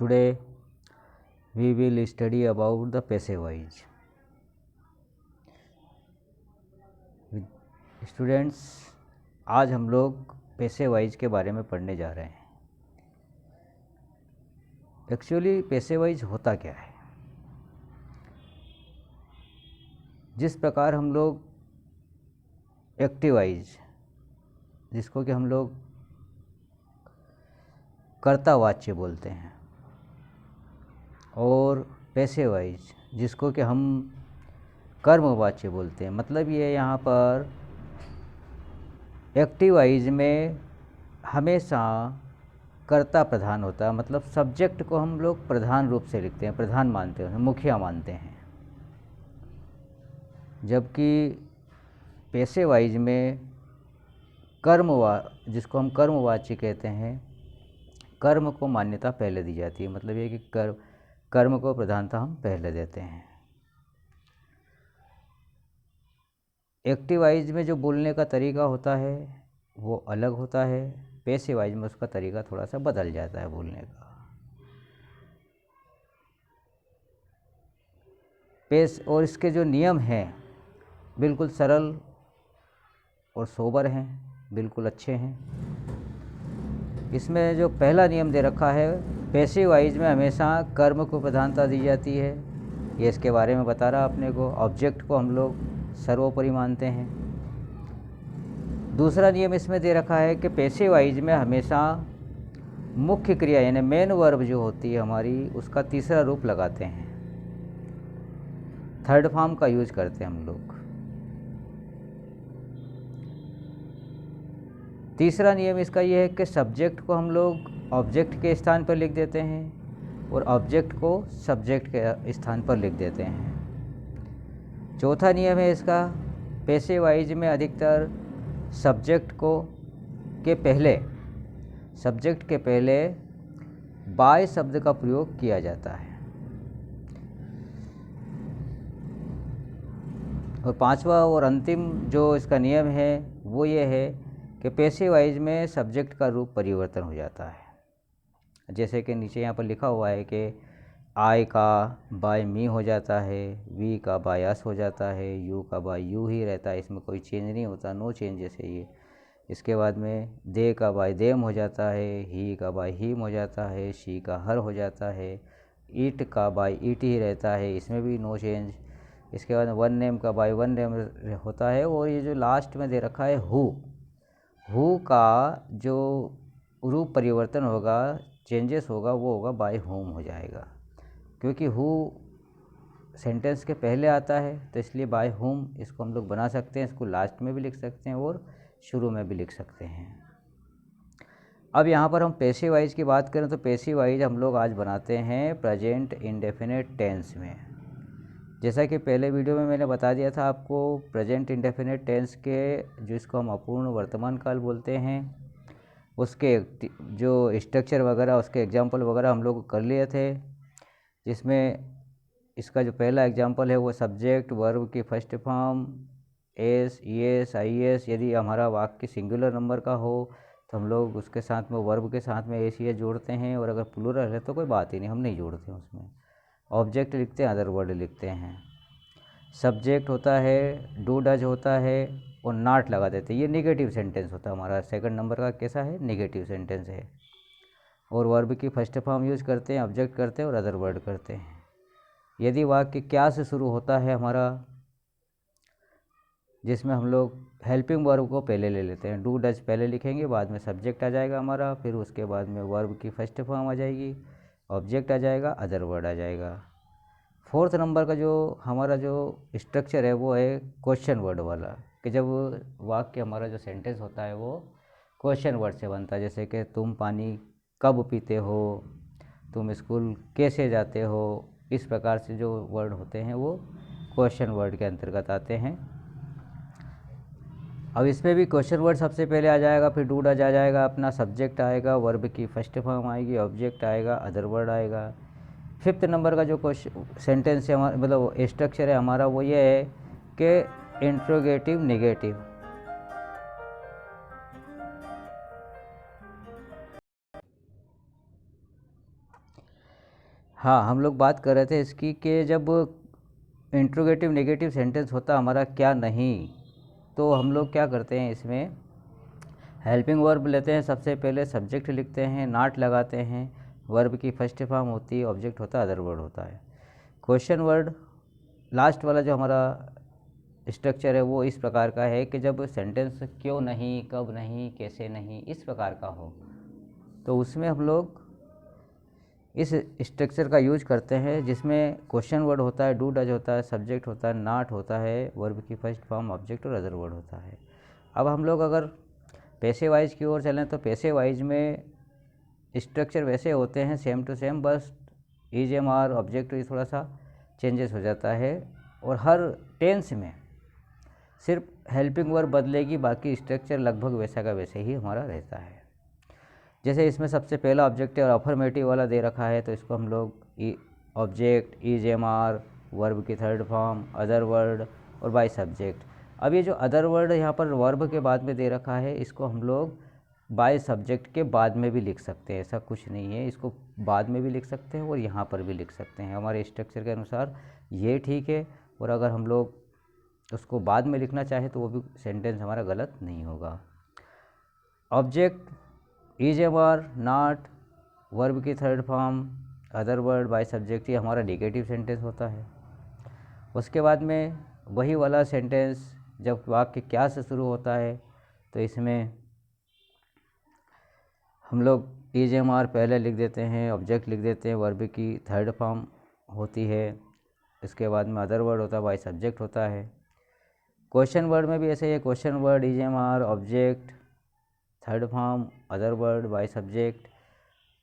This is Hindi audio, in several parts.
Today we will study about the passive voice. Students, आज हम लोग पैसिव वॉइस के बारे में पढ़ने जा रहे हैं। एक्चुअली पैसिव वॉइस होता क्या है? जिस प्रकार हम लोग एक्टिव वॉइस, जिसको कि हम लोग कर्ता वाच्य बोलते हैं, और पैसिव वॉइस जिसको कि हम कर्म वाच्य बोलते हैं। मतलब ये यहाँ पर एक्टिव वॉइस में हमेशा कर्ता प्रधान होता है, मतलब सब्जेक्ट को हम लोग प्रधान रूप से लिखते हैं, प्रधान मानते हैं, मुखिया मानते हैं। जबकि पैसिव वॉइस में जिसको हम कर्मवाच्य कहते हैं, कर्म को मान्यता पहले दी जाती है। मतलब ये कि कर्म को प्रधानता हम पहले देते हैं। एक्टिव वॉइस में जो बोलने का तरीका होता है वो अलग होता है, पैसिव वॉइस में उसका तरीका थोड़ा सा बदल जाता है बोलने का। और इसके जो नियम हैं बिल्कुल सरल और सोबर हैं, बिल्कुल अच्छे हैं। इसमें जो पहला नियम दे रखा है, पैसिव वॉइस में हमेशा कर्म को प्रधानता दी जाती है। ये इसके बारे में बता रहा अपने को। ऑब्जेक्ट को हम लोग सर्वोपरि मानते हैं। दूसरा नियम इसमें दे रखा है कि पैसिव वॉइस में हमेशा मुख्य क्रिया यानी मेन वर्ब जो होती है हमारी, उसका तीसरा रूप लगाते हैं, थर्ड फॉर्म का यूज करते हैं हम लोग। तीसरा नियम इसका यह है कि सब्जेक्ट को हम लोग ऑब्जेक्ट के स्थान पर लिख देते हैं और ऑब्जेक्ट को सब्जेक्ट के स्थान पर लिख देते हैं। चौथा नियम है इसका, पैसिव वॉइस में अधिकतर सब्जेक्ट के पहले बाय शब्द का प्रयोग किया जाता है। और पांचवा और अंतिम जो इसका नियम है वो ये है कि पैसिव वॉइस में सब्जेक्ट का रूप परिवर्तन हो जाता है। जैसे कि नीचे यहाँ पर लिखा हुआ है कि आई का बाय मी हो जाता है, वी का बाय अस हो जाता है, यू का बाय यू ही रहता है, इसमें कोई चेंज नहीं होता, नो चेंज जैसे ये। इसके बाद में दे का बाय देम हो जाता है, ही का बाय हीम हो जाता है, शी का हर हो जाता है, ईट का बाय ईट ही रहता है, इसमें भी नो चेंज। इसके बाद वन नेम का बाय वन नेम होता है। और ये जो लास्ट में दे रखा है हु का जो रूप परिवर्तन होगा, चेंजेस होगा, वो होगा बाय होम हो जाएगा। क्योंकि हु सेंटेंस के पहले आता है तो इसलिए बाय होम इसको हम लोग बना सकते हैं। इसको लास्ट में भी लिख सकते हैं और शुरू में भी लिख सकते हैं। अब यहाँ पर हम पैसिव वॉइस की बात करें तो पैसिव वॉइस हम लोग आज बनाते हैं प्रेजेंट इंडेफिनिट टेंस में। जैसा कि पहले वीडियो में मैंने बता दिया था आपको, प्रेजेंट इंडेफिनिट टेंस के जिसको हम अपूर्ण वर्तमान काल बोलते हैं, उसके जो स्ट्रक्चर वगैरह, उसके एग्जाम्पल वगैरह हम लोग कर लिए थे। जिसमें इसका जो पहला एग्जाम्पल है वो सब्जेक्ट वर्ब की first form s, es, ies. यदि हमारा वाक्य सिंगुलर नंबर का हो तो हम लोग उसके साथ में वर्ब के साथ में एस ईएस जोड़ते हैं, और अगर प्लूरल है तो कोई बात ही नहीं, हम नहीं जोड़ते उसमें। ऑब्जेक्ट लिखते हैं, अदर वर्ड लिखते हैं। सब्जेक्ट होता है, डू डज होता है, और नॉट लगा देते हैं। ये नेगेटिव सेंटेंस होता है हमारा। सेकंड नंबर का कैसा है? नेगेटिव सेंटेंस है। और वर्ब की फर्स्ट फॉर्म यूज करते हैं, ऑब्जेक्ट करते हैं और अदर वर्ड करते हैं। यदि वाक्य क्या से शुरू होता है हमारा, जिसमें हम लोग हेल्पिंग वर्ब को पहले ले लेते हैं, डू डज पहले लिखेंगे, बाद में सब्जेक्ट आ जाएगा हमारा, फिर उसके बाद में वर्ब की फर्स्ट फॉर्म आ जाएगी, ऑब्जेक्ट आ जाएगा, अदर वर्ड आ जाएगा। फोर्थ नंबर का जो हमारा जो स्ट्रक्चर है वो है क्वेश्चन वर्ड वाला, कि जब वाक्य हमारा जो सेंटेंस होता है वो क्वेश्चन वर्ड से बनता है। जैसे कि तुम पानी कब पीते हो, तुम स्कूल कैसे जाते हो, इस प्रकार से जो वर्ड होते हैं वो क्वेश्चन वर्ड के अंतर्गत आते हैं। अब इसमें भी क्वेश्चन वर्ड सबसे पहले आ जाएगा, फिर डू डज आ जाएगा, अपना सब्जेक्ट आएगा, वर्ब की फर्स्ट फॉर्म आएगी, ऑब्जेक्ट आएगा, अदर वर्ड आएगा। फिफ्थ नंबर का जो सेंटेंस है हमारा, मतलब स्ट्रक्चर है हमारा, वो ये है कि इंट्रोगेटिव नेगेटिव। हाँ, हम लोग बात कर रहे थे इसकी कि जब इंट्रोगेटिव नेगेटिव सेंटेंस होता हमारा क्या नहीं, तो हम लोग क्या करते हैं इसमें हेल्पिंग वर्ब लेते हैं, सबसे पहले सब्जेक्ट लिखते हैं, नॉट लगाते हैं, वर्ब की फर्स्ट फॉर्म होती है, ऑब्जेक्ट होता है, अदर वर्ड होता है। क्वेश्चन वर्ड लास्ट वाला जो हमारा स्ट्रक्चर है वो इस प्रकार का है कि जब सेंटेंस क्यों नहीं, कब नहीं, कैसे नहीं, इस प्रकार का हो, तो उसमें हम लोग इस स्ट्रक्चर का यूज करते हैं, जिसमें क्वेश्चन वर्ड होता है, डू डज होता है, सब्जेक्ट होता है, नॉट होता है, वर्ब की फर्स्ट फॉर्म, ऑब्जेक्ट और अदर वर्ड होता है। अब हम लोग अगर पैसे वाइज की ओर चलें तो पैसे वाइज में स्ट्रक्चर वैसे होते हैं सेम टू सेम, बस इज एम आर ऑब्जेक्ट थोड़ा सा चेंजेस हो जाता है, और हर टेंस में सिर्फ हेल्पिंग वर्ब बदलेगी, बाकी स्ट्रक्चर लगभग वैसा का वैसे ही हमारा रहता है। जैसे इसमें सबसे पहला ऑब्जेक्ट है और अफर्मेटिव वाला दे रखा है, तो इसको हम लोग object, is am are, verb की थर्ड फॉर्म, अदर वर्ड और बाय सब्जेक्ट। अब ये जो अदर वर्ड यहाँ पर वर्ब के बाद में दे रखा है, इसको हम लोग बाय सब्जेक्ट के बाद में भी लिख सकते हैं, ऐसा कुछ नहीं है, इसको बाद में भी लिख सकते हैं और यहाँ पर भी लिख सकते हैं, हमारे स्ट्रक्चर के अनुसार ये ठीक है। और अगर हम लोग उसको बाद में लिखना चाहें तो वो भी सेंटेंस हमारा गलत नहीं होगा। Object, is am are, not, verb की third form, other word, by subject, ये हमारा नेगेटिव सेंटेंस होता है। उसके बाद में वही वाला सेंटेंस जब वाक्य क्या से शुरू होता है, तो इसमें हम लोग इज एम आर पहले लिख देते हैं, ऑब्जेक्ट लिख देते हैं, वर्ब की थर्ड फॉर्म होती है, इसके बाद में अदर वर्ड होता है, बाय सब्जेक्ट होता है। क्वेश्चन वर्ड में भी ऐसे ही है, question word, is am are, object, third form, other word, by subject.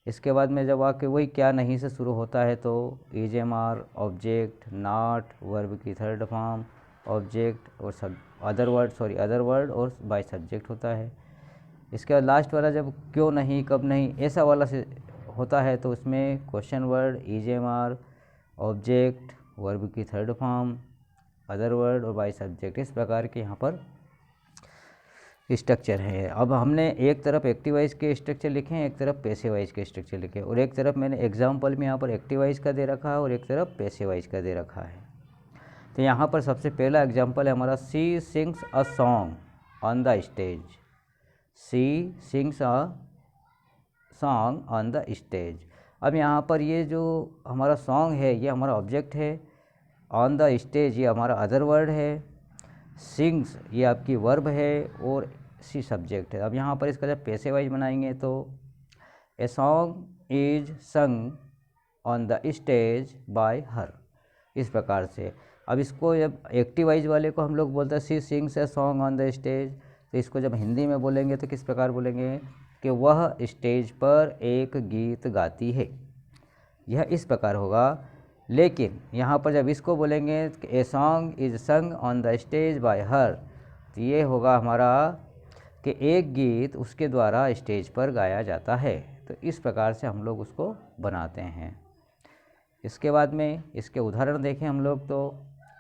इसके बाद में जब वाक्य वही क्या नहीं से शुरू होता है तो is am are, object, not, verb की थर्ड फॉर्म, ऑब्जेक्ट और अदर वर्ड और बाय सब्जेक्ट होता है। इसके बाद लास्ट वाला जब क्यों नहीं, कब नहीं, ऐसा वाला से होता है, तो उसमें question word, is am are, object, verb की थर्ड फॉर्म, अदर वर्ड और बाय सब्जेक्ट, इस प्रकार के यहाँ पर स्ट्रक्चर है। अब हमने एक तरफ एक्टिव वाइज के स्ट्रक्चर लिखे हैं, एक तरफ पैसिव वाइज के स्ट्रक्चर लिखे, और एक तरफ मैंने एग्जाम्पल में यहाँ पर एक्टिव वाइज का दे रखा है और एक तरफ पैसिव वाइज का दे रखा है। तो यहाँ पर सबसे पहला एग्जाम्पल है हमारा, she sings a song on the stage. She sings a song on the stage. अब यहाँ पर ये जो हमारा सॉन्ग है ये हमारा ऑब्जेक्ट है, ऑन द स्टेज ये हमारा अदर वर्ड है, सिंग्स ये आपकी वर्ब है और सी सब्जेक्ट है। अब यहाँ पर इसका जब पैसे वाइज बनाएंगे तो ए सॉन्ग इज संग ऑन द स्टेज बाय हर, इस प्रकार से। अब इसको जब एक्टिव वाइज वाले को हम लोग बोलते हैं she sings a song on the stage, तो इसको जब हिंदी में बोलेंगे तो किस प्रकार बोलेंगे कि वह स्टेज पर एक गीत गाती है, यह इस प्रकार होगा। लेकिन यहाँ पर जब इसको बोलेंगे ए सॉन्ग इज संग ऑन द स्टेज बाय हर, तो ये होगा हमारा कि एक गीत उसके द्वारा स्टेज पर गाया जाता है। तो इस प्रकार से हम लोग उसको बनाते हैं। इसके बाद में इसके उदाहरण देखें हम लोग, तो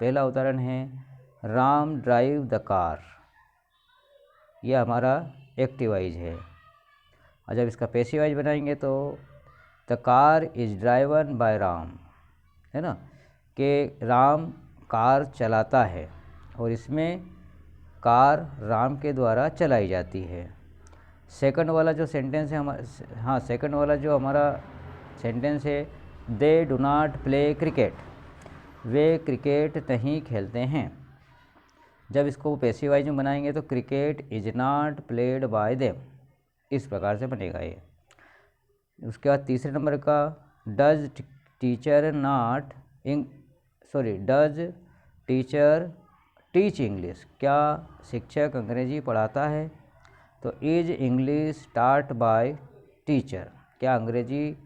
पहला उदाहरण है राम ड्राइव द कार, ये हमारा एक्टिव वाइज है। और जब इसका पैसिव वाइज बनाएंगे तो the car is driven by Ram, है ना, कि राम कार चलाता है, और इसमें कार राम के द्वारा चलाई जाती है। सेकंड वाला जो सेंटेंस है हमारा, हाँ सेकंड वाला जो हमारा सेंटेंस है, they do not play cricket, way cricket नहीं खेलते हैं। जब इसको पैसिव वाइज में बनाएंगे तो cricket is not played by them, इस प्रकार से बनेगा ये। उसके बाद तीसरे नंबर का does teacher not does teacher teach English, क्या शिक्षक अंग्रेजी पढ़ाता है, तो is English taught by teacher, क्या अंग्रेजी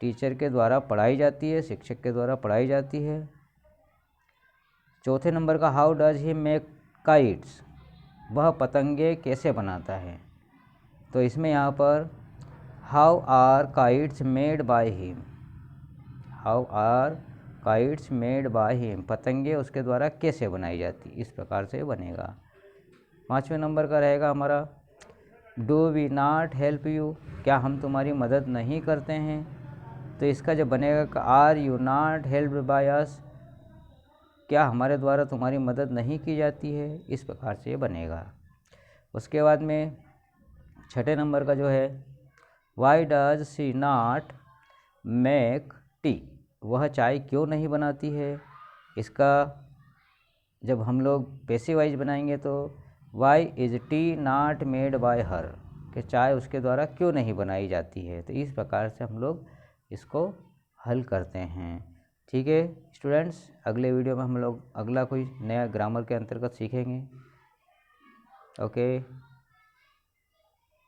टीचर के द्वारा पढ़ाई जाती है, शिक्षक के द्वारा पढ़ाई जाती है। चौथे नंबर का how does he make kites, वह पतंगे कैसे बनाता है, तो इसमें यहाँ पर how are kites made by him, how are kites made by him, पतंगे उसके द्वारा कैसे बनाई जाती, इस प्रकार से बनेगा। पाँचवें नंबर का रहेगा हमारा do we not help you, क्या हम तुम्हारी मदद नहीं करते हैं, तो इसका जब बनेगा are you not helped by us, क्या हमारे द्वारा तुम्हारी मदद नहीं की जाती है, इस प्रकार से ये बनेगा। उसके बाद में छठे नंबर का जो है why does she not make tea, वह चाय क्यों नहीं बनाती है। इसका जब हम लोग पैसिव वॉइस बनाएंगे तो why is tea not made by her, कि चाय उसके द्वारा क्यों नहीं बनाई जाती है। तो इस प्रकार से हम लोग इसको हल करते हैं। ठीक है स्टूडेंट्स, अगले वीडियो में हम लोग अगला कोई नया ग्रामर के अंतर्गत सीखेंगे। ओके।